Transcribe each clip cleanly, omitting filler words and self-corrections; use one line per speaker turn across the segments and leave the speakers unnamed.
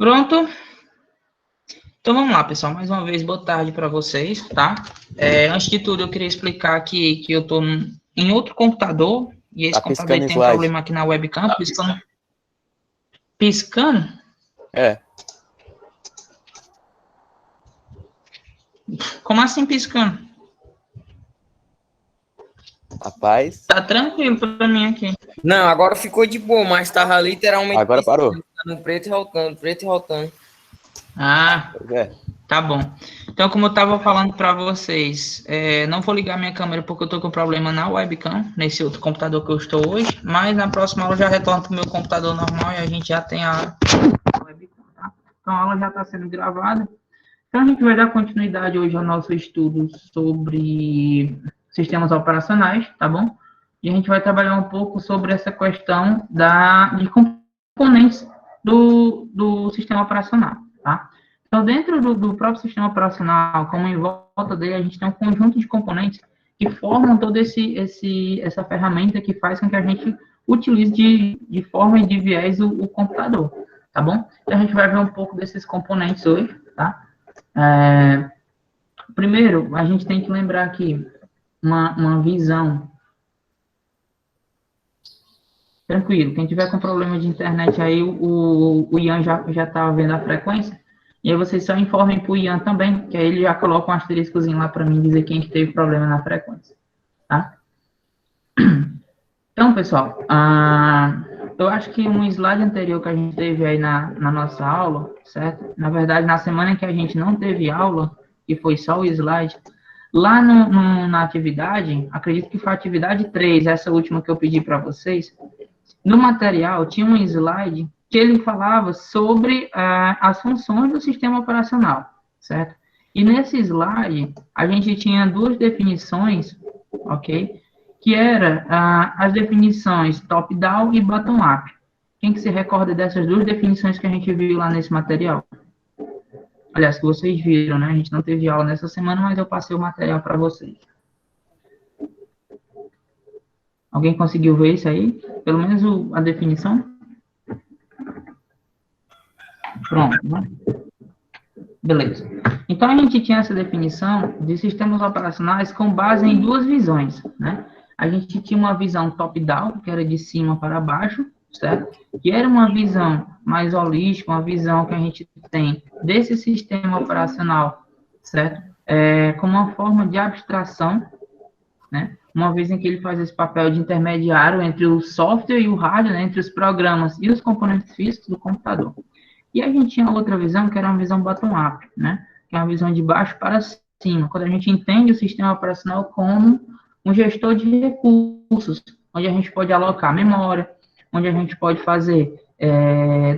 Pronto? Então vamos lá, pessoal. Mais uma vez, boa tarde para vocês, tá? Antes de tudo, eu queria explicar aqui que eu estou em outro computador e esse computador tem um problema aqui na webcam, piscando. Piscando?
É.
Como assim piscando?
Rapaz.
Tá tranquilo para mim aqui.
Não, agora ficou de boa, mas tava literalmente...
Agora parou.
Preto e rotando, preto e rotando.
Ah,
É.
tá bom. Então, como eu estava falando para vocês, não vou ligar minha câmera porque eu estou com problema na webcam, nesse outro computador que eu estou hoje, mas na próxima aula eu já retorno para o meu computador normal e a gente já tem a webcam, tá? Então, a aula já está sendo gravada. Então, a gente vai dar continuidade hoje ao nosso estudo sobre sistemas operacionais, tá bom? E a gente vai trabalhar um pouco sobre essa questão de componentes do sistema operacional, tá? Então, dentro do próprio sistema operacional, como em volta dele, a gente tem um conjunto de componentes que formam toda essa ferramenta que faz com que a gente utilize de forma e de viés o computador, tá bom? Então, a gente vai ver um pouco desses componentes hoje, tá? Primeiro, a gente tem que lembrar aqui uma visão. Tranquilo, quem tiver com problema de internet aí, o Ian já tá vendo a frequência. E aí vocês só informem para o Ian também, que aí ele já coloca um asteriscozinho lá para mim dizer quem que teve problema na frequência. Tá? Então, pessoal, eu acho que um slide anterior que a gente teve aí na nossa aula, certo? Na verdade, na semana em que a gente não teve aula, que foi só o slide, lá na atividade, acredito que foi a atividade 3, essa última que eu pedi para vocês, no material tinha um slide que ele falava sobre as funções do sistema operacional, certo? E nesse slide, a gente tinha duas definições, ok? Que era as definições top-down e bottom-up. Quem que se recorda dessas duas definições que a gente viu lá nesse material? Aliás, que vocês viram, né? A gente não teve aula nessa semana, mas eu passei o material para vocês. Alguém conseguiu ver isso aí? Pelo menos a definição? Pronto, né? Beleza. Então, a gente tinha essa definição de sistemas operacionais com base em duas visões, né? A gente tinha uma visão top-down, que era de cima para baixo, certo? Que era uma visão mais holística, uma visão que a gente tem desse sistema operacional, certo? Como uma forma de abstração, né? Uma vez em que ele faz esse papel de intermediário entre o software e o hardware, né? Entre os programas e os componentes físicos do computador. E a gente tinha outra visão, que era uma visão bottom-up, né? Que é uma visão de baixo para cima, quando a gente entende o sistema operacional como um gestor de recursos, onde a gente pode alocar memória, onde a gente pode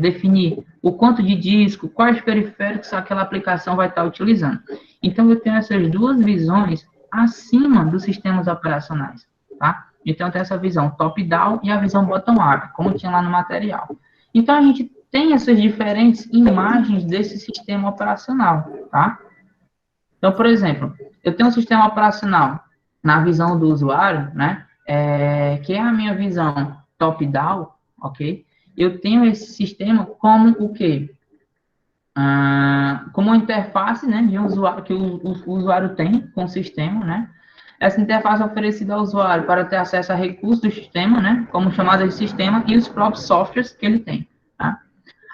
definir o quanto de disco, quais periféricos aquela aplicação vai estar utilizando. Então, eu tenho essas duas visões acima dos sistemas operacionais, tá? Então, tem essa visão top-down e a visão bottom-up, como tinha lá no material. Então, a gente tem essas diferentes imagens desse sistema operacional, tá? Então, por exemplo, eu tenho um sistema operacional na visão do usuário, né? Que é a minha visão top-down, ok? Eu tenho esse sistema como o quê? Como uma interface, né, de um usuário que o usuário tem com o sistema, né? Essa interface é oferecida ao usuário para ter acesso a recursos do sistema, né, como chamada de sistema, e os próprios softwares que ele tem, tá?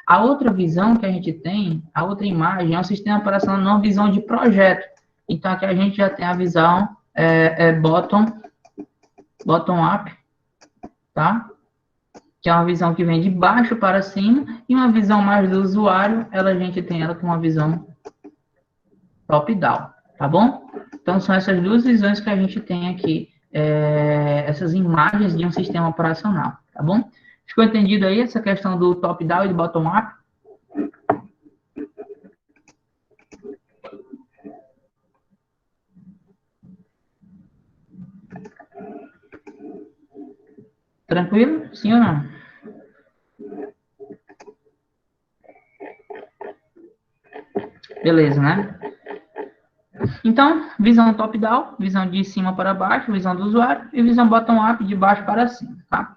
A outra visão que a gente tem, a outra imagem, é um sistema operacional numa visão de projeto. Então, aqui a gente já tem a visão bottom-up, tá? Que é uma visão que vem de baixo para cima, e uma visão mais do usuário, a gente tem ela com uma visão top-down, tá bom? Então, são essas duas visões que a gente tem aqui, essas imagens de um sistema operacional, tá bom? Ficou entendido aí essa questão do top-down e do bottom-up? Tranquilo? Sim ou não? Beleza, né? Então, visão top-down, visão de cima para baixo, visão do usuário, e visão bottom-up, de baixo para cima, tá?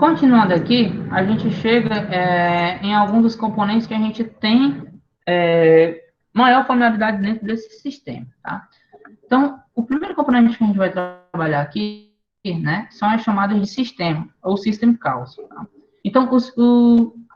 Continuando aqui, a gente chega em alguns dos componentes que a gente tem maior familiaridade dentro desse sistema, tá? Então, o primeiro componente que a gente vai trabalhar aqui, né, são as chamadas de sistema, ou system calls. Tá? Então,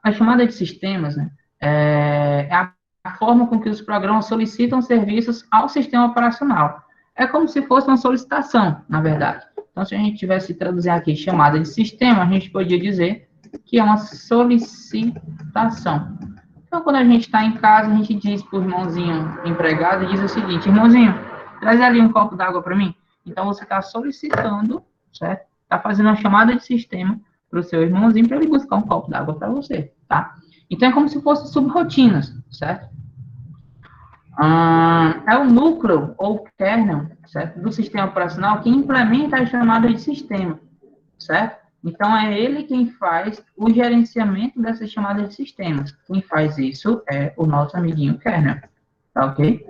as chamadas de sistemas, né, é a forma com que os programas solicitam serviços ao sistema operacional. É como se fosse uma solicitação, na verdade. Então, se a gente tivesse traduzir aqui chamada de sistema, a gente poderia dizer que é uma solicitação. Então, quando a gente está em casa, a gente diz para o irmãozinho empregado, diz o seguinte: irmãozinho, traz ali um copo d'água para mim. Então, você está solicitando, certo? Está fazendo uma chamada de sistema para o seu irmãozinho para ele buscar um copo d'água para você, tá? Então, é como se fossem subrotinas, certo? É o núcleo ou kernel, certo, do sistema operacional que implementa a chamada de sistema, certo? Então, é ele quem faz o gerenciamento dessas chamadas de sistemas. Quem faz isso é o nosso amiguinho kernel, tá ok?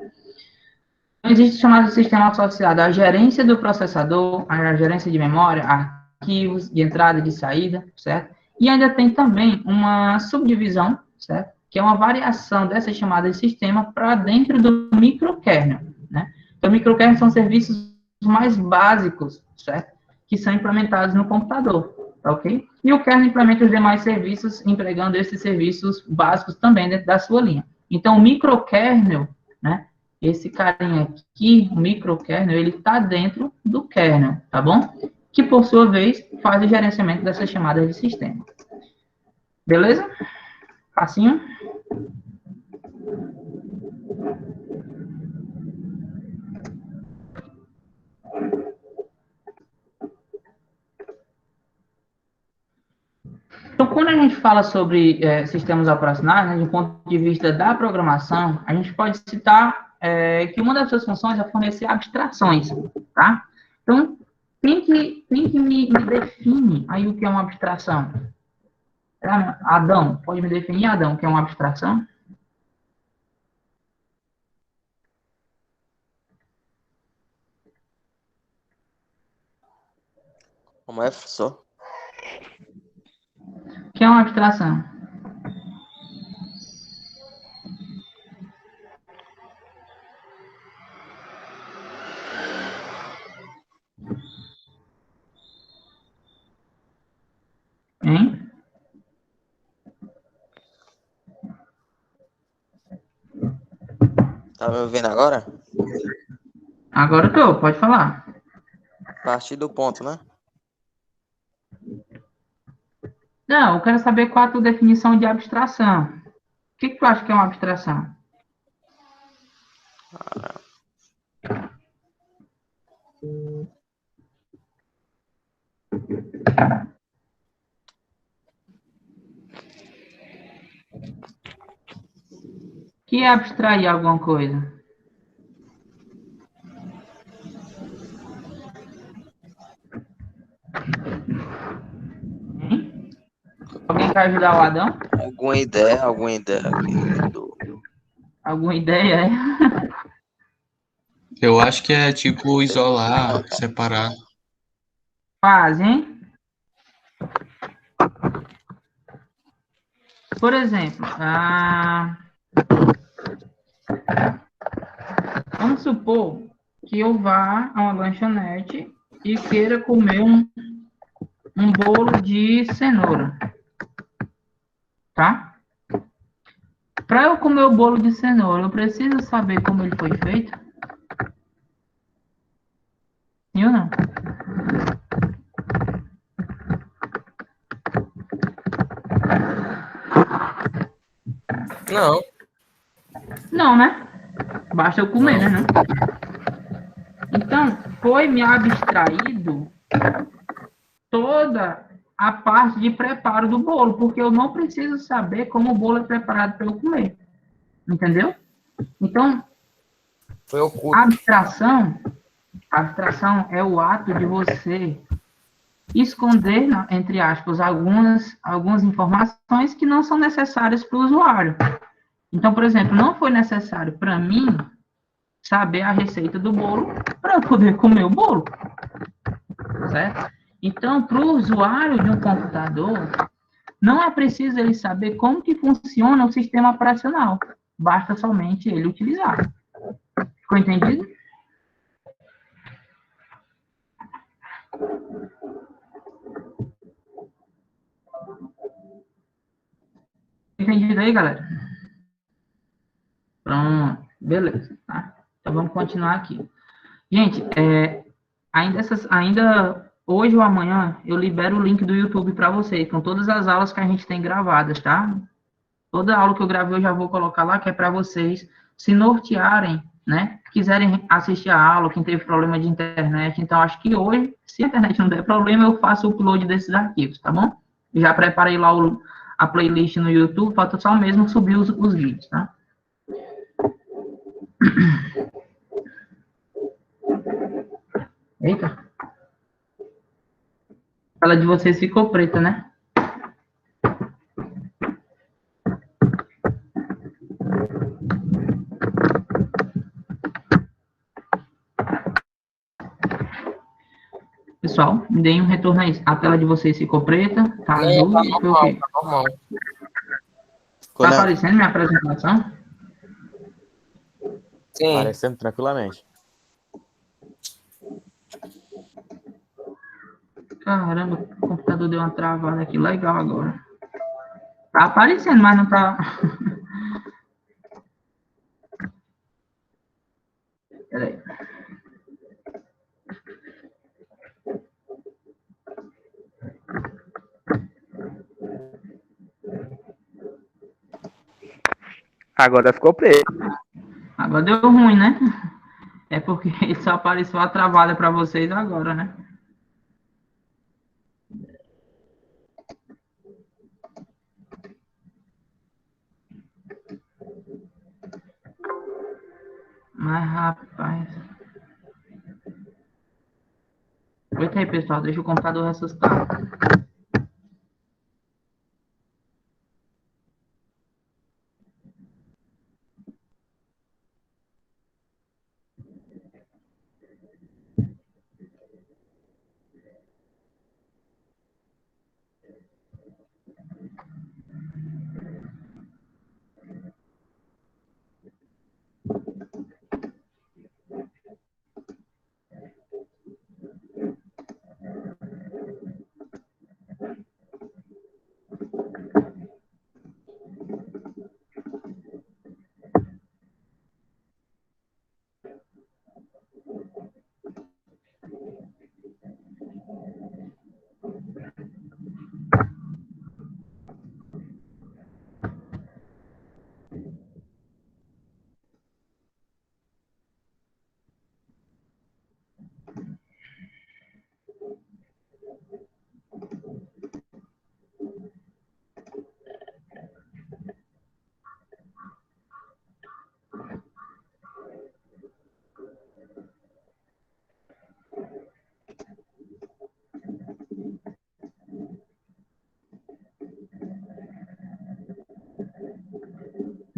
Existe chamada de sistema associado à gerência do processador, à gerência de memória, arquivos de entrada e de saída, certo? E ainda tem também uma subdivisão, certo? Que é uma variação dessa chamada de sistema para dentro do microkernel, né? Então, o microkernel são serviços mais básicos, certo? Que são implementados no computador, tá ok? E o kernel implementa os demais serviços, empregando esses serviços básicos também dentro da sua linha. Então, o microkernel, né? Esse carinha aqui, o microkernel, ele está dentro do kernel, tá bom? Que, por sua vez, faz o gerenciamento dessas chamadas de sistema. Beleza? Facinho? Então, quando a gente fala sobre sistemas operacionais, né, do ponto de vista da programação, a gente pode citar que uma das suas funções é fornecer abstrações, tá? Então, quem que me define aí o que é uma abstração? Adão, pode me definir, Adão, o que é uma abstração?
Como é, professor?
O que é uma abstração? Hein?
Tá me ouvindo agora?
Agora eu tô, pode falar.
A partir do ponto, né?
Não, eu quero saber qual a tua definição de abstração. O que tu acha que é uma abstração? O que é abstrair alguma coisa? Hein? Alguém quer ajudar o Adão?
Alguma ideia aqui
Alguma ideia?
Eu acho que é tipo isolar, separar.
Faz, hein? Por exemplo, vamos supor que eu vá a uma lanchonete e queira comer um bolo de cenoura, tá? Para eu comer o bolo de cenoura, eu preciso saber como ele foi feito? Sim ou não?
Não.
Não, né? Basta eu comer, né? Não? Então, foi me abstraído toda a parte de preparo do bolo, porque eu não preciso saber como o bolo é preparado para eu comer. Entendeu? Então,
Foi oculto.
a abstração é o ato de você esconder, entre aspas, algumas informações que não são necessárias para o usuário. Então, por exemplo, não foi necessário para mim saber a receita do bolo para eu poder comer o bolo, certo? Então, para o usuário de um computador, não é preciso ele saber como que funciona o sistema operacional. Basta somente ele utilizar. Ficou entendido? Entendido aí, galera? Pronto, beleza. Tá? Então, vamos continuar aqui. Gente, ainda hoje ou amanhã, eu libero o link do YouTube para vocês, com todas as aulas que a gente tem gravadas, tá? Toda aula que eu gravei eu já vou colocar lá, que é para vocês se nortearem, né? Quiserem assistir a aula, quem teve problema de internet. Então, acho que hoje, se a internet não der problema, eu faço o upload desses arquivos, tá bom? Já preparei lá a playlist no YouTube, falta só mesmo subir os vídeos, tá? Eita. A tela de vocês ficou preta, né? Pessoal, me deem um retorno aí. A tela de vocês ficou preta, tá azul,
Tá
e foi o
normal,
quê?
tá normal.
Ficou
Tá
neutro.
aparecendo minha apresentação?
Sim.
Aparecendo tranquilamente.
Caramba, o computador deu uma travada aqui, legal agora. Tá aparecendo, mas não tá... Peraí.
Agora ficou preto.
Agora deu ruim, né? É porque só apareceu a travada para vocês agora, né? Mas, rapaz... Aguenta aí, pessoal. Deixa o computador ressuscitar.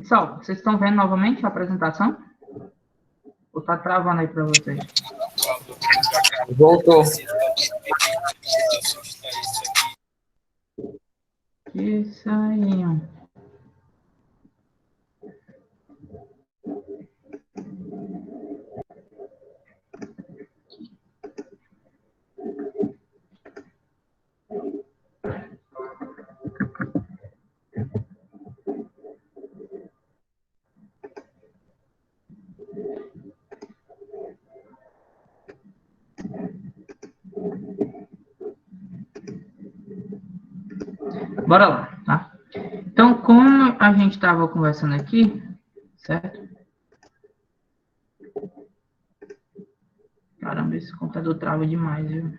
Pessoal, vocês estão vendo novamente a apresentação? Ou tá travando aí para vocês?
Voltou.
Isso aí. Bora lá, tá? Então, como a gente estava conversando aqui, certo? Caramba, esse computador trava demais, viu?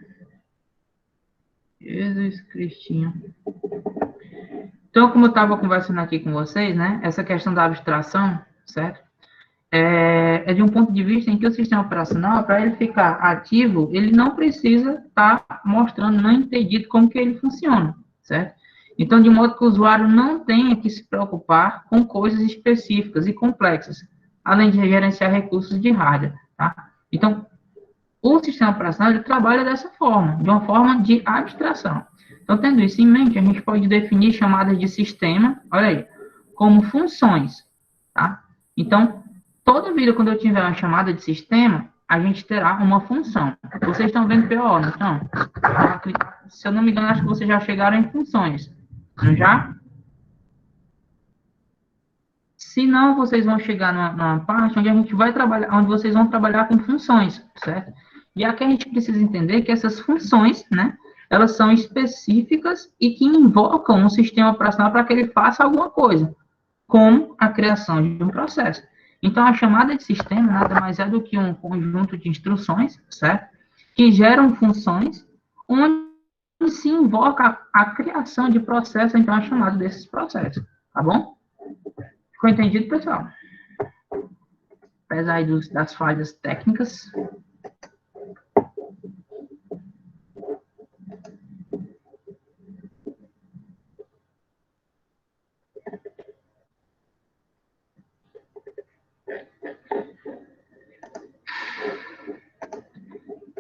Jesus Cristinho. Então, como eu estava conversando aqui com vocês, né? Essa questão da abstração, certo? É de um ponto de vista em que o sistema operacional, para ele ficar ativo, ele não precisa estar mostrando, não entendido como que ele funciona, certo? Então, de modo que o usuário não tenha que se preocupar com coisas específicas e complexas, além de gerenciar recursos de hardware, tá? Então, O sistema operacional ele trabalha dessa forma, de uma forma de abstração. Então, tendo isso em mente, a gente pode definir chamadas de sistema, olha aí, como funções, tá? Então, toda vida quando eu tiver uma chamada de sistema, a gente terá uma função. Vocês estão vendo PO, não estão? Se eu não me engano, acho que vocês já chegaram em funções, não já? Se não, vocês vão chegar numa parte onde a gente vai trabalhar, onde vocês vão trabalhar com funções, certo? E aqui a gente precisa entender que essas funções, né, elas são específicas e que invocam um sistema operacional para que ele faça alguma coisa, como a criação de um processo. Então, a chamada de sistema nada mais é do que um conjunto de instruções, certo? Que geram funções, onde se invoca a criação de processos, então a chamada desses processos, tá bom? Ficou entendido, pessoal? Apesar aí das falhas técnicas.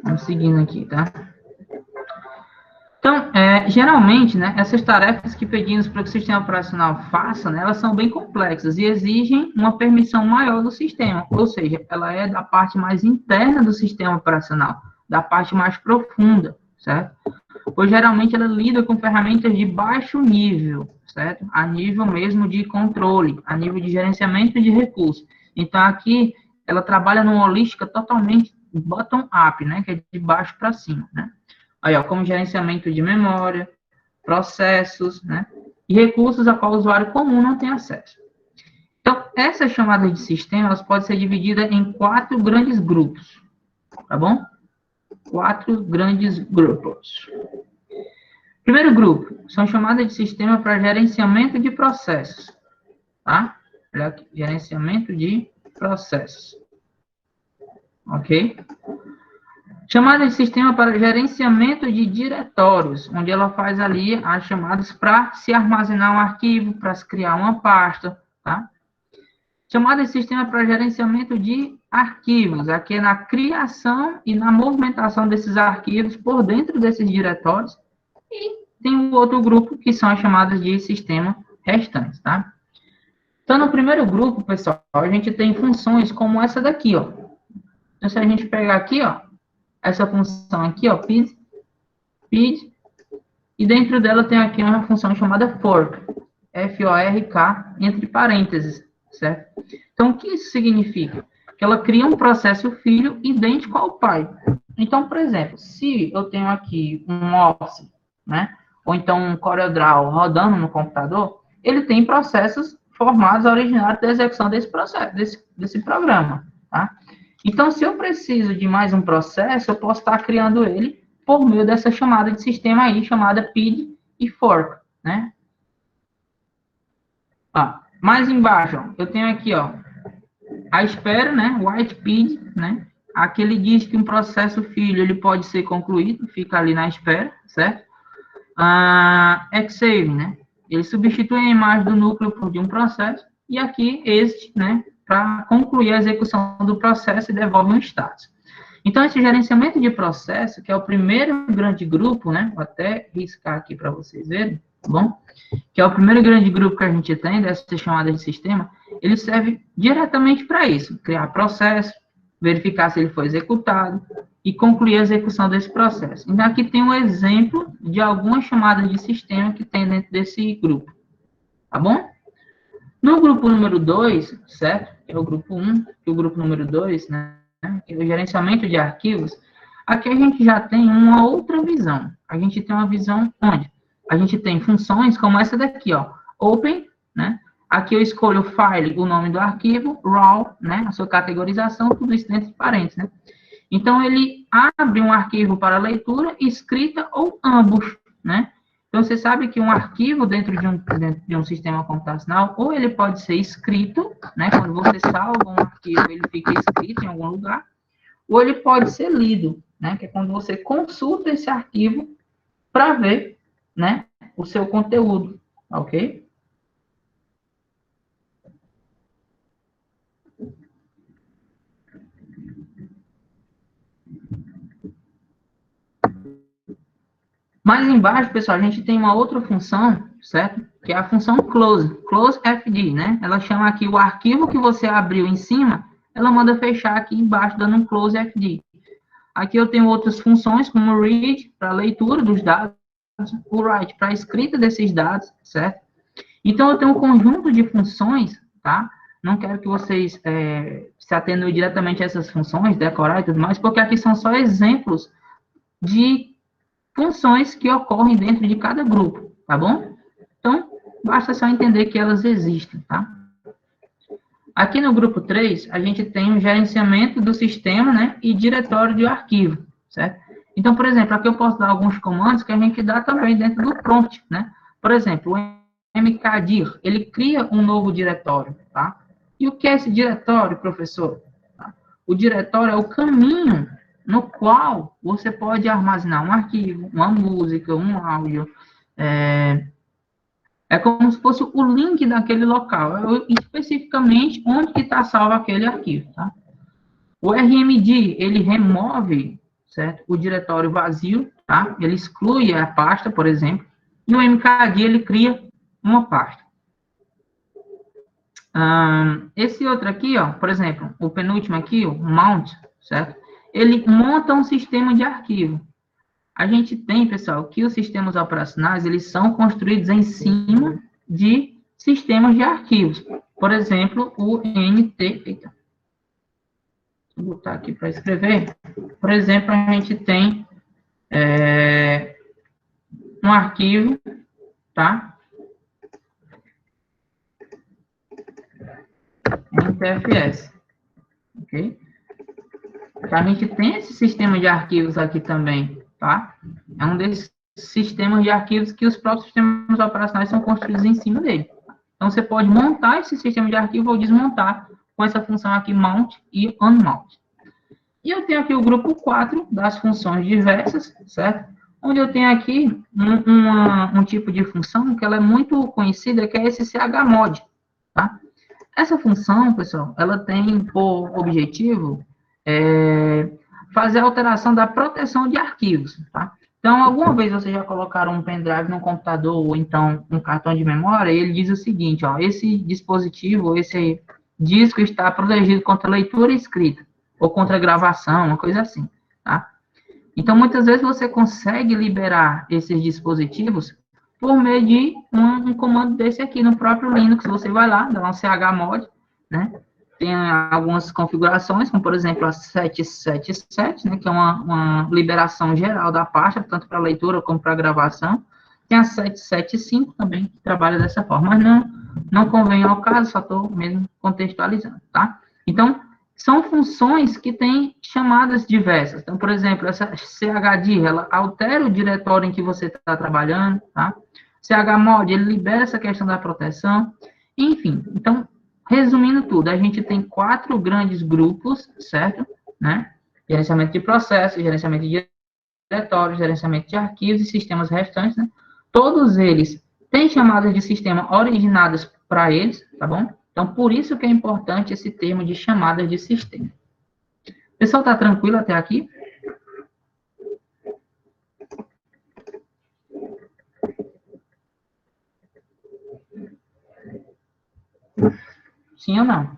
Vamos seguindo aqui, tá? Então, geralmente, né, essas tarefas que pedimos para que o sistema operacional faça, né, elas são bem complexas e exigem uma permissão maior do sistema, ou seja, ela é da parte mais interna do sistema operacional, da parte mais profunda, certo? Pois geralmente ela lida com ferramentas de baixo nível, certo? A nível mesmo de controle, a nível de gerenciamento de recursos. Então, aqui, ela trabalha numa holística totalmente bottom-up, né, que é de baixo para cima, né? Aí, ó, como gerenciamento de memória, processos, né? E recursos a qual o usuário comum não tem acesso. Então, essas chamadas de sistema, elas podem ser divididas em 4 grandes grupos, tá bom? 4 grandes grupos. Primeiro grupo, são chamadas de sistema para gerenciamento de processos, tá? Gerenciamento de processos. Ok? Chamada de sistema para gerenciamento de diretórios, onde ela faz ali as chamadas para se armazenar um arquivo, para se criar uma pasta, tá? Chamada de sistema para gerenciamento de arquivos, aqui é na criação e na movimentação desses arquivos por dentro desses diretórios. E tem um outro grupo, que são as chamadas de sistema restantes, tá? Então, no primeiro grupo, pessoal, a gente tem funções como essa daqui, ó. Então, se a gente pegar aqui, ó, essa função aqui, ó, PID, e dentro dela tem aqui uma função chamada fork, F-O-R-K, entre parênteses, certo? Então, o que isso significa? Que ela cria um processo filho idêntico ao pai. Então, por exemplo, se eu tenho aqui um Office, né, ou então um CorelDRAW rodando no computador, ele tem processos formados originários da execução desse processo, desse programa, tá? Então, se eu preciso de mais um processo, eu posso estar criando ele por meio dessa chamada de sistema aí, chamada PID e fork, né? Ó, mais embaixo, ó, eu tenho aqui, ó, a espera, né? White PID, né? Aqui ele diz que um processo filho, ele pode ser concluído, fica ali na espera, certo? Xsave, né? Ele substitui a imagem do núcleo por de um processo, e aqui este, né? Para concluir a execução do processo e devolve um status. Então, esse gerenciamento de processo, que é o primeiro grande grupo, né? Vou até riscar aqui para vocês verem, tá bom? Que é o primeiro grande grupo que a gente tem, dessa chamada de sistema, ele serve diretamente para isso, criar processo, verificar se ele foi executado e concluir a execução desse processo. Então, aqui tem um exemplo de algumas chamadas de sistema que tem dentro desse grupo, tá bom? No grupo número 2, certo? Que é o grupo 1, e o grupo número 2, né? Que é o gerenciamento de arquivos. Aqui a gente já tem uma outra visão. A gente tem uma visão onde a gente tem funções como essa daqui, ó. Open, né? Aqui eu escolho o file, o nome do arquivo, raw, né? A sua categorização, tudo isso dentro de parênteses, né? Então, ele abre um arquivo para leitura, escrita ou ambos, né? Então, você sabe que um arquivo dentro de um sistema computacional, ou ele pode ser escrito, né? Quando você salva um arquivo, ele fica escrito em algum lugar, ou ele pode ser lido, né? Que é quando você consulta esse arquivo para ver, né? O seu conteúdo, ok? Mais embaixo, pessoal, a gente tem uma outra função, certo? Que é a função close, close-fd, né? Ela chama aqui o arquivo que você abriu em cima, ela manda fechar aqui embaixo, dando um close-fd. Aqui eu tenho outras funções, como o read, para leitura dos dados, o write, para a escrita desses dados, certo? Então, eu tenho um conjunto de funções, tá? Não quero que vocês se atentem diretamente a essas funções, decorar e tudo mais, porque aqui são só exemplos de funções que ocorrem dentro de cada grupo, tá bom? Então, basta só entender que elas existem, tá? Aqui no grupo 3, a gente tem o gerenciamento do sistema, né, e diretório de arquivo, certo? Então, por exemplo, aqui eu posso dar alguns comandos que a gente dá também dentro do prompt, né? Por exemplo, o mkdir, ele cria um novo diretório, tá? E o que é esse diretório, professor? O diretório é o caminho no qual você pode armazenar um arquivo, uma música, um áudio. É como se fosse o link daquele local, especificamente onde que está salvo aquele arquivo, tá? O RMD, ele remove, certo? O diretório vazio, tá? Ele exclui a pasta, por exemplo. E o mkd, ele cria uma pasta. Esse outro aqui, ó, por exemplo, o penúltimo aqui, o mount, certo? Ele monta um sistema de arquivo. A gente tem, pessoal, que os sistemas operacionais, eles são construídos em cima de sistemas de arquivos. Por exemplo, o NT... Eita. Vou botar aqui para escrever. Por exemplo, a gente tem um arquivo, tá? NTFS. Ok? A gente tem esse sistema de arquivos aqui também, tá? É um desses sistemas de arquivos que os próprios sistemas operacionais são construídos em cima dele. Então, você pode montar esse sistema de arquivo ou desmontar com essa função aqui, mount e unmount. E eu tenho aqui o grupo 4 das funções diversas, certo? Onde eu tenho aqui um tipo de função que ela é muito conhecida, que é esse chmod, tá? Essa função, pessoal, ela tem por objetivo fazer a alteração da proteção de arquivos, tá? Então, alguma vez vocês já colocaram um pendrive no computador ou então um cartão de memória, e ele diz o seguinte, ó, esse dispositivo, esse disco está protegido contra leitura e escrita, ou contra gravação, uma coisa assim, tá? Então, muitas vezes você consegue liberar esses dispositivos por meio de um comando desse aqui no próprio Linux. Você vai lá, dá um chmod, né? Tem algumas configurações, como por exemplo a 777, né, que é uma liberação geral da pasta, tanto para leitura como para gravação. Tem a 775 também, que trabalha dessa forma, mas não convém ao caso, só estou mesmo contextualizando, tá? Então, são funções que têm chamadas diversas. Então, por exemplo, essa chdir, ela altera o diretório em que você está trabalhando, tá? Chmod, ele libera essa questão da proteção, enfim. Então, resumindo tudo, a gente tem 4 grandes grupos, certo? Né? Gerenciamento de processos, gerenciamento de diretórios, gerenciamento de arquivos e sistemas restantes, né? Todos eles têm chamadas de sistema originadas para eles, tá bom? Então, por isso que é importante esse termo de chamadas de sistema. O pessoal está tranquilo até aqui? Sim ou não?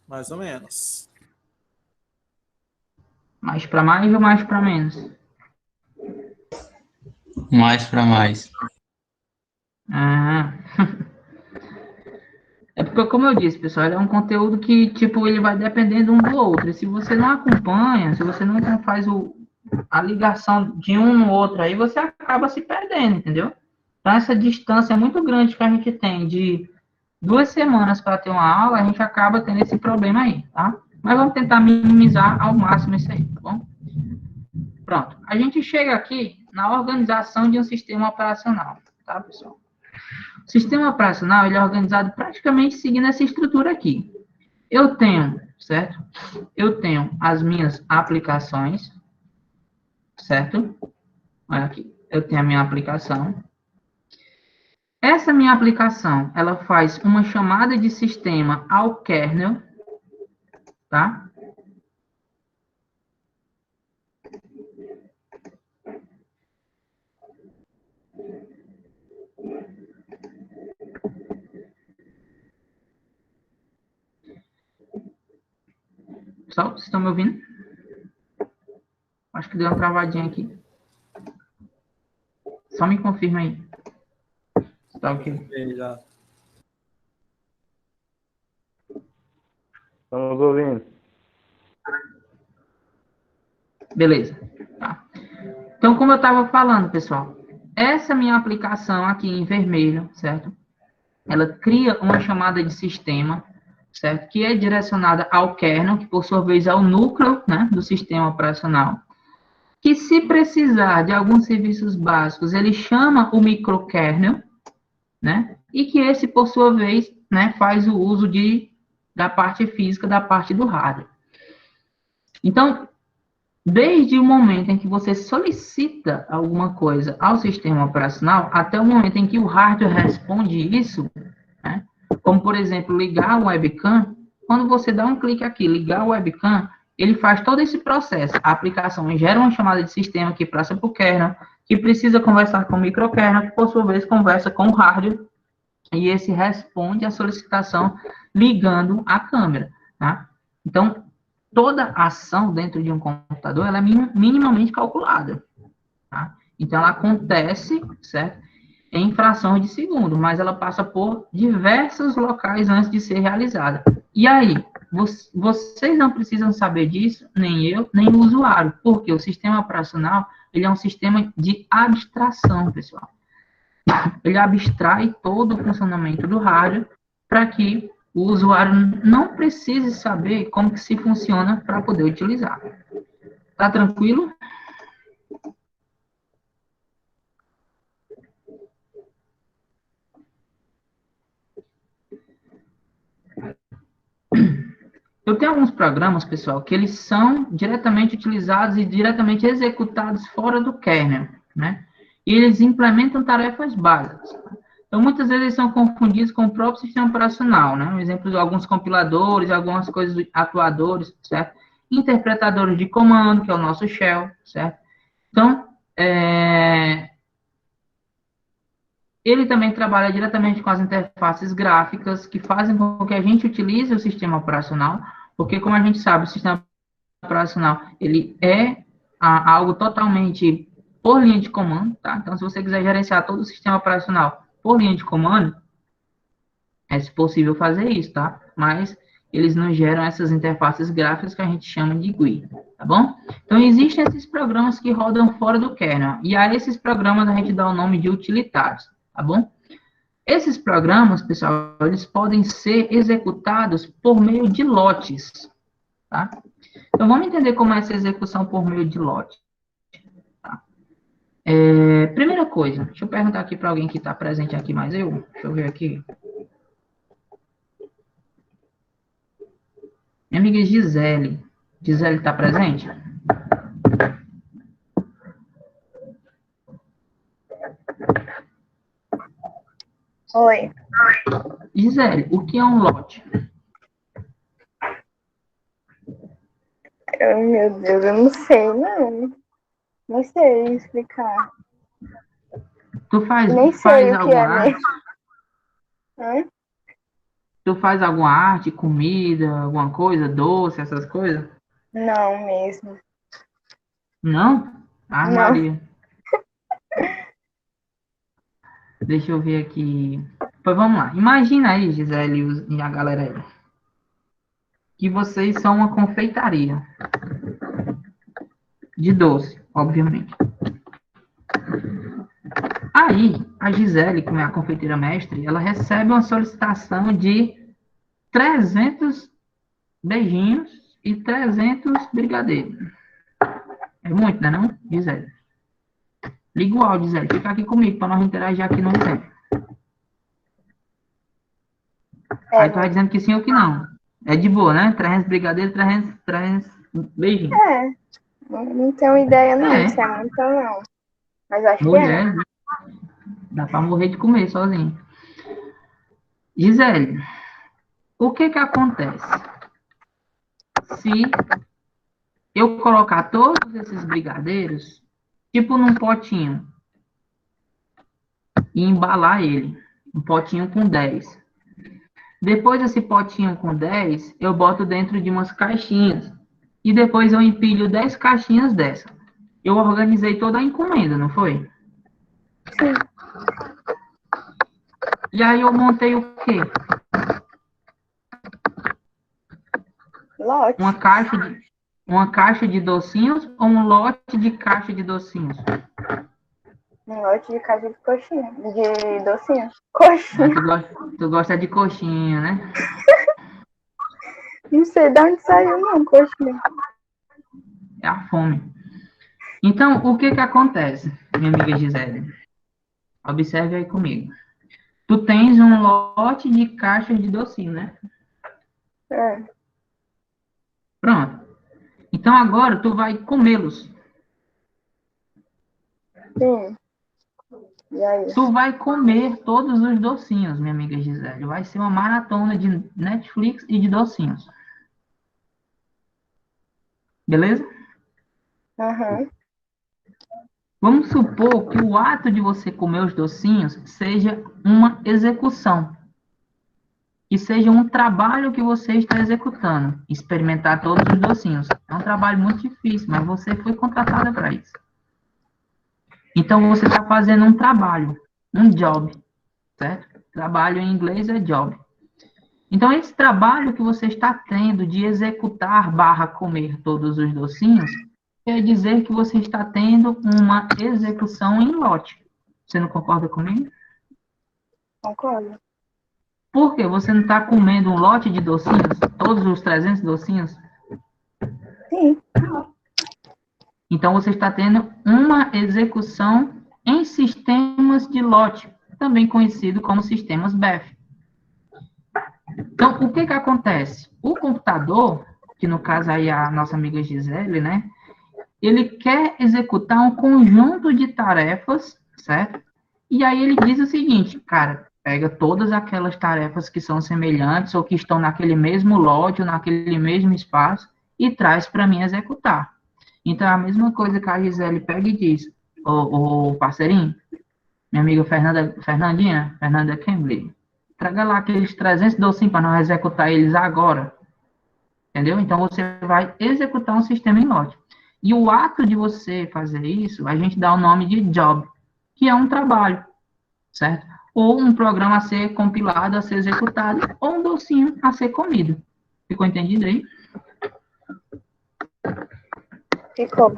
Mais ou menos.
Mais para mais ou mais para menos?
Mais para mais.
Ah. É porque, como eu disse, pessoal, é um conteúdo que, tipo, ele vai dependendo um do outro. E se você não acompanha, se você não faz a ligação de um no outro, aí você acaba se perdendo, entendeu? Então, essa distância é muito grande que a gente tem de 2 semanas para ter uma aula, a gente acaba tendo esse problema aí, tá? Mas vamos tentar minimizar ao máximo isso aí, tá bom? Pronto. A gente chega aqui na organização de um sistema operacional, tá, pessoal? O sistema operacional, ele é organizado praticamente seguindo essa estrutura aqui. Eu tenho, certo? Eu tenho as minhas aplicações, certo? Olha aqui. Eu tenho a minha aplicação. Essa minha aplicação, ela faz uma chamada de sistema ao kernel, tá? Pessoal, vocês estão me ouvindo? Acho que deu uma travadinha aqui. Só me confirma aí. Tá ok.
E já.
Estamos ouvindo.
Beleza. Tá. Então, como eu estava falando, pessoal, essa minha aplicação aqui em vermelho, certo? Ela cria uma chamada de sistema, certo? Que é direcionada ao kernel, que por sua vez é o núcleo, né, do sistema operacional. Que se precisar de alguns serviços básicos, ele chama o microkernel, né? E que esse, por sua vez, né, faz o uso da parte física, da parte do hardware. Então, desde o momento em que você solicita alguma coisa ao sistema operacional, até o momento em que o hardware responde isso, né, como, por exemplo, ligar o webcam, quando você dá um clique aqui, ligar o webcam, ele faz todo esse processo. A aplicação gera uma chamada de sistema que passa para o kernel, que precisa conversar com o microkernel, que, por sua vez, conversa com o hardware, e esse responde à solicitação ligando a câmera, tá? Então, toda ação dentro de um computador, ela é minimamente calculada, tá? Então, ela acontece, certo? Em frações de segundo, mas ela passa por diversos locais antes de ser realizada. E aí, vocês não precisam saber disso, nem eu, nem o usuário, porque o sistema operacional, ele é um sistema de abstração, pessoal. Ele abstrai todo o funcionamento do hardware para que o usuário não precise saber como que se funciona para poder utilizar. Tá tranquilo? Eu tenho alguns programas, pessoal, que eles são diretamente utilizados e diretamente executados fora do kernel, né? E eles implementam tarefas básicas. Então, muitas vezes eles são confundidos com o próprio sistema operacional, né? Um exemplo de alguns compiladores, algumas coisas, atuadores, certo? Interpretadores de comando, que é o nosso shell, certo? Então, ele também trabalha diretamente com as interfaces gráficas que fazem com que a gente utilize o sistema operacional, porque, como a gente sabe, o sistema operacional, ele é algo totalmente por linha de comando, tá? Então, se você quiser gerenciar todo o sistema operacional por linha de comando, é possível fazer isso, tá? Mas eles não geram essas interfaces gráficas que a gente chama de GUI, tá bom? Então, existem esses programas que rodam fora do kernel, e a esses programas a gente dá o nome de utilitários, tá bom? Esses programas, pessoal, eles podem ser executados por meio de lotes, tá? Então, vamos entender como é essa execução por meio de lote. Tá? Primeira coisa, deixa eu perguntar aqui para alguém que está presente aqui, mais eu. Deixa eu ver aqui. Minha amiga Gisele. Gisele está presente?
Oi.
Gisele, o que é um lote?
Meu Deus, eu não sei, não. Não sei explicar.
Tu faz,
Nem sei
faz
o que
alguma
é
arte?
mesmo. Hã?
Tu faz alguma arte, comida, alguma coisa, doce, essas coisas?
Não mesmo.
Não? Ah,
Não.
Maria. Deixa eu ver aqui. Pois vamos lá. Imagina aí, Gisele e a galera aí, que vocês são uma confeitaria. De doce, obviamente. Aí, a Gisele, que é a confeiteira mestre, ela recebe uma solicitação de 300 beijinhos e 300 brigadeiros. É muito, né não, Gisele? Liga o áudio, Gisele. Fica aqui comigo para nós interagir aqui no exemplo. Aí tu vai dizendo que sim ou que não. É de boa, né? 300 brigadeiros, 300 beijinhos.
Não tenho ideia não,
É.
se é muito ou não. Mas acho que é.
Mulher, dá para morrer de comer sozinho. Gisele, o que que acontece? se eu colocar todos esses brigadeiros, tipo num potinho, e embalar ele, um potinho com 10. Depois desse potinho com 10, eu boto dentro de umas caixinhas, e depois eu empilho 10 caixinhas dessa. Eu organizei toda a encomenda, não foi?
Sim.
E aí eu montei o quê?
Lote.
Uma caixa de docinhos ou um lote de caixa de docinhos?
Um lote de caixa de coxinha. De docinho. Coxinha.
Tu gosta de coxinha, né?
Não sei de onde saiu, não, coxinha.
É a fome. Então, o que que acontece, minha amiga Gisele? Observe aí comigo. Tu tens um lote de caixas de docinho, né?
É.
Pronto. Então, agora tu vai comê-los.
Sim. E aí?
Tu vai comer todos os docinhos, minha amiga Gisele. Vai ser uma maratona de Netflix e de docinhos. Beleza?
Aham.
Vamos supor que o ato de você comer os docinhos seja uma execução. Que seja um trabalho que você está executando. Experimentar todos os docinhos. É um trabalho muito difícil, mas você foi contratada para isso. Então, você está fazendo um trabalho, um job, certo? Trabalho em inglês é job. Então, esse trabalho que você está tendo de executar / comer todos os docinhos, quer dizer que você está tendo uma execução em lote. Você não concorda comigo?
Concordo.
Por quê? Você não está comendo um lote de docinhos? Todos os 300 docinhos?
Sim.
Então, você está tendo uma execução em sistemas de lote, também conhecido como sistemas BEF. Então, o que que acontece? O computador, que no caso aí é a nossa amiga Gisele, né? Ele quer executar um conjunto de tarefas, certo? E aí ele diz o seguinte, cara, pega todas aquelas tarefas que são semelhantes ou que estão naquele mesmo lote ou naquele mesmo espaço e traz para mim executar. Então, é a mesma coisa que a Gisele pega e diz, ô parceirinho, minha amiga Fernanda Cambly, traga lá aqueles 300 docinhos para nós executar eles agora. Entendeu? Então, você vai executar um sistema em lote. E o ato de você fazer isso, a gente dá o nome de job, que é um trabalho, certo? Ou um programa a ser compilado, a ser executado, ou um docinho a ser comido. Ficou entendido aí?
Ficou.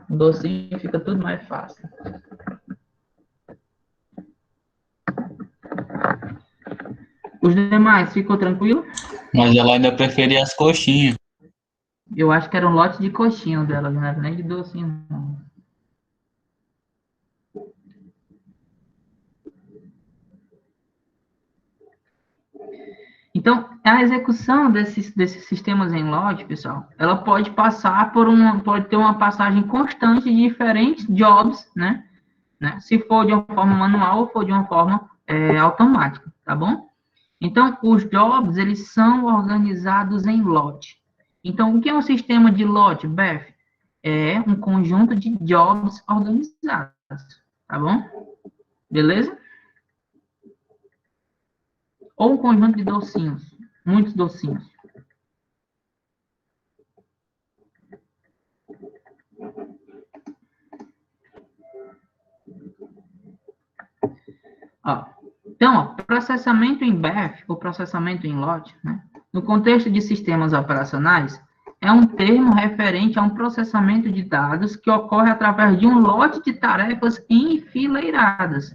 O docinho fica tudo mais fácil. Os demais, ficou tranquilo?
Mas ela ainda preferia as coxinhas.
Eu acho que era um lote de coxinha dela, não era nem de docinho, não. Então, a execução desses sistemas em lote, pessoal, ela pode passar pode ter uma passagem constante de diferentes jobs, né? Se for de uma forma manual ou for de uma forma automática, tá bom? Então, os jobs, eles são organizados em lote. Então, o que é um sistema de lote, Beth? É um conjunto de jobs organizados, tá bom? Beleza? Ou um conjunto de docinhos, muitos docinhos. Ó, então, processamento em BEF, ou processamento em lote, né, no contexto de sistemas operacionais, é um termo referente a um processamento de dados que ocorre através de um lote de tarefas enfileiradas,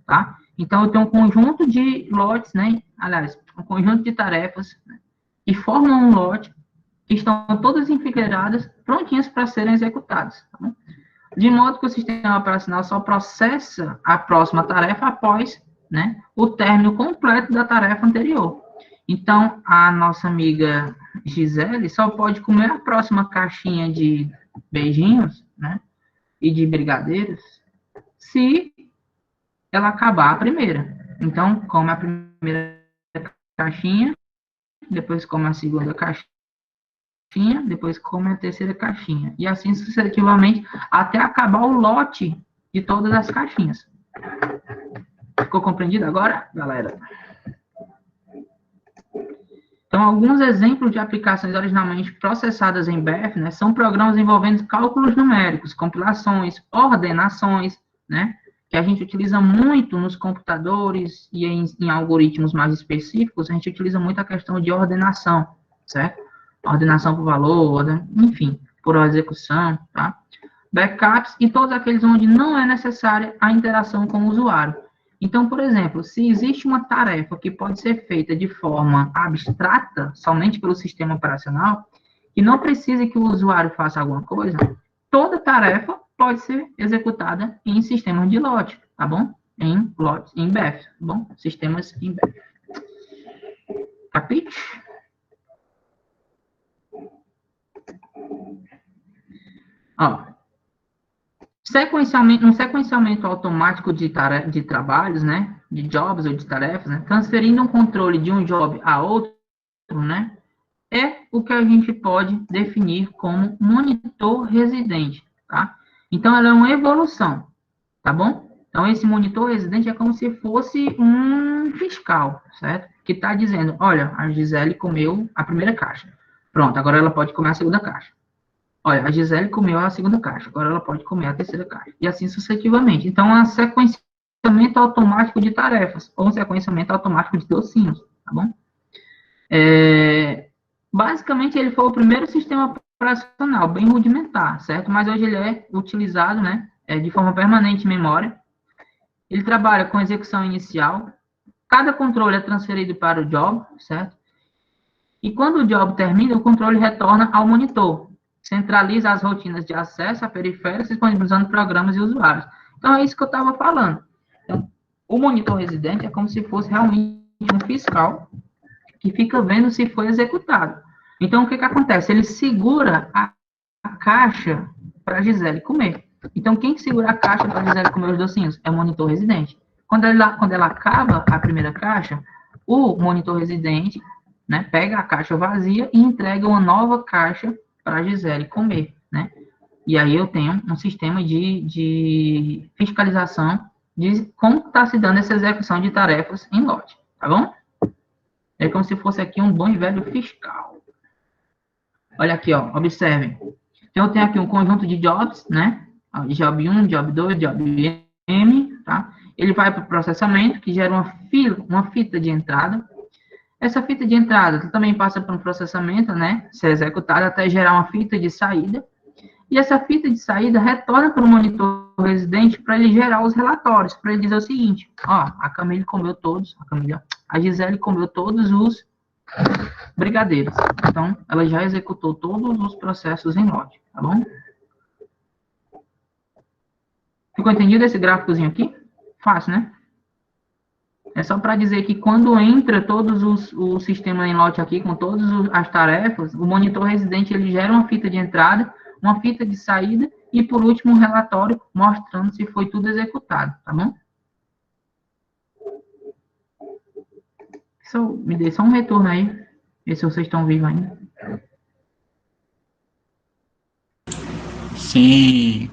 tá? Então, eu tenho um conjunto de lotes, né, aliás, um conjunto de tarefas, né, que formam um lote, que estão todas enfileiradas, prontinhas para serem executadas, tá bom? De modo que o sistema operacional só processa a próxima tarefa após, né, o término completo da tarefa anterior. Então, a nossa amiga Gisele só pode comer a próxima caixinha de beijinhos, né, e de brigadeiros, se ela acabar a primeira. Então, come a primeira caixinha depois come a segunda caixinha, depois come a terceira caixinha. E assim sucessivamente, até acabar o lote de todas as caixinhas. Ficou compreendido agora, galera? Então, alguns exemplos de aplicações originalmente processadas em BF, né, são programas envolvendo cálculos numéricos, compilações, ordenações, né, que a gente utiliza muito nos computadores e em algoritmos mais específicos, a gente utiliza muito a questão de ordenação, certo? Ordenação por valor, enfim, por execução, tá? Backups e todos aqueles onde não é necessária a interação com o usuário. Então, por exemplo, se existe uma tarefa que pode ser feita de forma abstrata, somente pelo sistema operacional, e não precisa que o usuário faça alguma coisa, toda tarefa pode ser executada em sistemas de lote, tá bom? Em lote, em BF, tá bom? Sistemas em BF. Capite? Ó. Um sequenciamento automático de trabalhos, né, de jobs ou de tarefas, né, transferindo um controle de um job a outro, né, é o que a gente pode definir como monitor residente, tá? Então, ela é uma evolução, tá bom? Então, esse monitor residente é como se fosse um fiscal, certo? Que está dizendo, olha, a Gisele comeu a primeira caixa. Pronto, agora ela pode comer a segunda caixa. Olha, a Gisele comeu a segunda caixa, agora ela pode comer a terceira caixa. E assim sucessivamente. Então, é um sequenciamento automático de tarefas, ou um sequenciamento automático de docinhos, tá bom? Basicamente, ele foi o primeiro sistema operacional, bem rudimentar, certo? Mas hoje ele é utilizado, né, de forma permanente em memória. Ele trabalha com execução inicial. Cada controle é transferido para o job, certo? E quando o job termina, o controle retorna ao monitor. Centraliza as rotinas de acesso a periféricos, disponibilizando programas e usuários. Então, é isso que eu estava falando. Então, o monitor residente é como se fosse realmente um fiscal que fica vendo se foi executado. Então, o que acontece? Ele segura a caixa para a Gisele comer. Então, quem segura a caixa para a Gisele comer os docinhos? É o monitor residente. Quando ela acaba a primeira caixa, o monitor residente, né, pega a caixa vazia e entrega uma nova caixa para a Gisele comer, né? E aí eu tenho um sistema de fiscalização de como está se dando essa execução de tarefas em lote, tá bom? É como se fosse aqui um bom e velho fiscal. Olha aqui, ó, observem. Então, eu tenho aqui um conjunto de jobs, né? Job 1, job 2, job M, tá? Ele vai para o processamento, que gera uma fita de entrada. Essa fita de entrada também passa por um processamento, né, ser executada até gerar uma fita de saída. E essa fita de saída retorna para o monitor residente para ele gerar os relatórios, para ele dizer o seguinte, ó, a Gisele comeu todos os brigadeiros. Então, ela já executou todos os processos em lote, tá bom? Ficou entendido esse gráficozinho aqui? Fácil, né? É só para dizer que quando entra todos o sistema em lote aqui, com todas as tarefas, o monitor residente ele gera uma fita de entrada, uma fita de saída e, por último, um relatório mostrando se foi tudo executado, tá bom? Me dê só um retorno aí, ver se vocês estão vivos ainda.
Sim.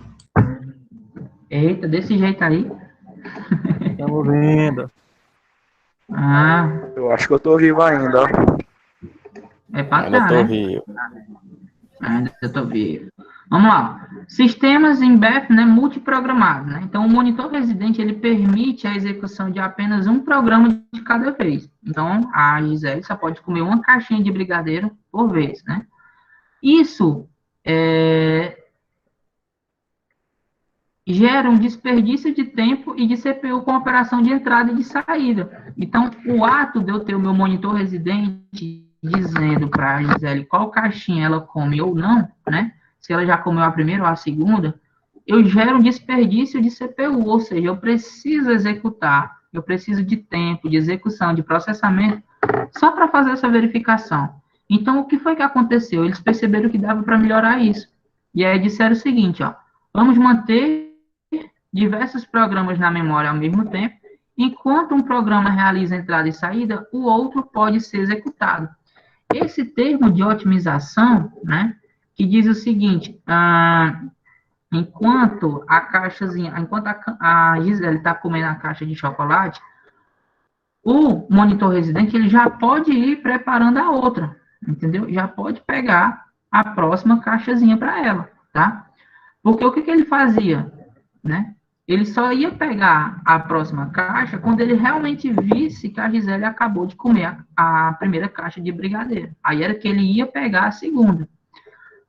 Eita, desse jeito aí.
Estamos vendo.
Ah,
Eu acho que eu tô vivo ainda, ó.
é pra
Ainda
cá,
tô
né?
vivo.
Ainda eu tô vivo. Vamos lá. Sistemas em BF, né, multiprogramados, né? Então, o monitor residente, ele permite a execução de apenas um programa de cada vez. Então, a Gisele só pode comer uma caixinha de brigadeiro por vez, né? Isso gera um desperdício de tempo e de CPU com operação de entrada e de saída. Então, o ato de eu ter o meu monitor residente dizendo para a Gisele qual caixinha ela come ou não, né? Se ela já comeu a primeira ou a segunda, eu gero um desperdício de CPU, ou seja, eu preciso executar, eu preciso de tempo, de execução, de processamento, só para fazer essa verificação. Então, o que foi que aconteceu? Eles perceberam que dava para melhorar isso. E aí disseram o seguinte, ó, vamos manter diversos programas na memória ao mesmo tempo, enquanto um programa realiza entrada e saída, o outro pode ser executado. esse termo de otimização, né, que diz o seguinte, enquanto a Gisele está comendo a caixa de chocolate, o monitor residente, ele já pode ir preparando a outra, entendeu? Já pode pegar a próxima caixazinha para ela, tá? Porque o que ele fazia, né? Ele só ia pegar a próxima caixa quando ele realmente visse que a Gisele acabou de comer a primeira caixa de brigadeiro. Aí era que ele ia pegar a segunda.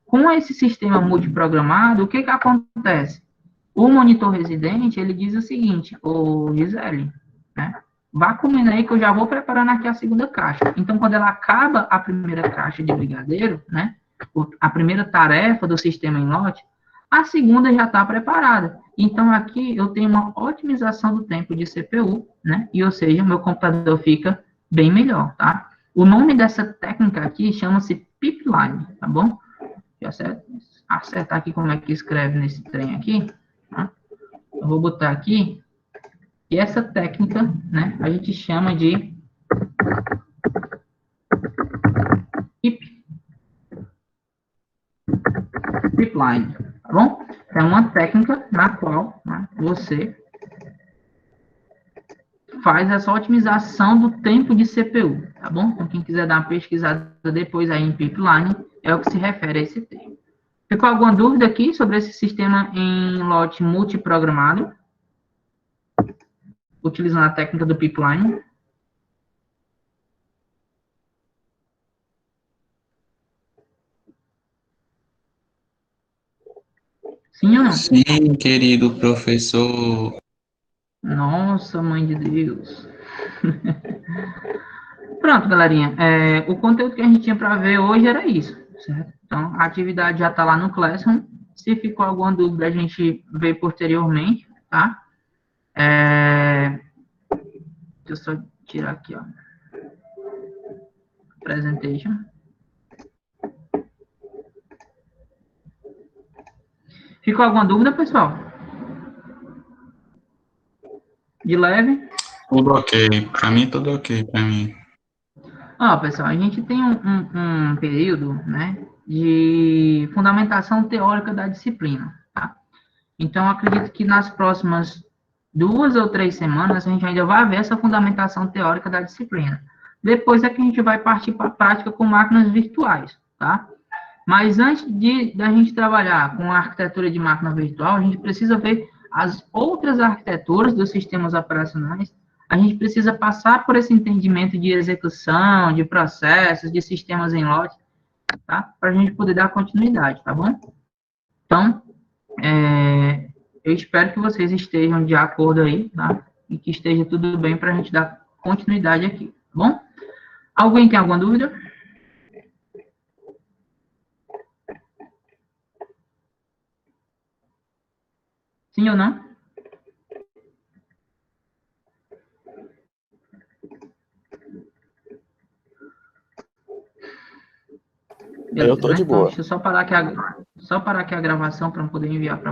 Com esse sistema multiprogramado, o que acontece? O monitor residente, ele diz o seguinte, ô Gisele, né? Vá comendo aí que eu já vou preparando aqui a segunda caixa. Então, quando ela acaba a primeira caixa de brigadeiro, né? A primeira tarefa do sistema em lote, a segunda já está preparada. Então, aqui eu tenho uma otimização do tempo de CPU, né? E, ou seja, o meu computador fica bem melhor, tá? O nome dessa técnica aqui chama-se pipeline, tá bom? Deixa eu acertar aqui como é que escreve nesse trem aqui, tá? Eu vou botar aqui, e essa técnica, né, a gente chama de pipeline, tá bom? É uma técnica na qual, né, você faz essa otimização do tempo de CPU, tá bom? Então, quem quiser dar uma pesquisada depois aí em pipeline, é o que se refere a esse termo. Ficou alguma dúvida aqui sobre esse sistema em lote multiprogramado? Utilizando a técnica do pipeline? Sim ou não?
Sim, querido professor.
Nossa, mãe de Deus. Pronto, galerinha. O conteúdo que a gente tinha para ver hoje era isso, certo? Então, a atividade já está lá no Classroom. Se ficou alguma dúvida, a gente vê posteriormente, tá? Deixa eu só tirar aqui, ó. Presentation. Ficou alguma dúvida, pessoal? De leve?
Tudo ok. Para mim, tudo ok. Para mim.
Pessoal, a gente tem um período, né, de fundamentação teórica da disciplina, tá? Então, acredito que nas próximas 2 ou 3 semanas, a gente ainda vai ver essa fundamentação teórica da disciplina. Depois é que a gente vai partir para a prática com máquinas virtuais, tá? Mas antes da gente trabalhar com a arquitetura de máquina virtual, a gente precisa ver as outras arquiteturas dos sistemas operacionais. A gente precisa passar por esse entendimento de execução, de processos, de sistemas em lote, tá? Para a gente poder dar continuidade, tá bom? Então, eu espero que vocês estejam de acordo aí, tá? E que esteja tudo bem para a gente dar continuidade aqui, tá bom? Alguém tem alguma dúvida? Sim ou não? Beleza,
Eu tô de
né? Então,
boa.
deixa eu só parar aqui a gravação para poder enviar para vocês.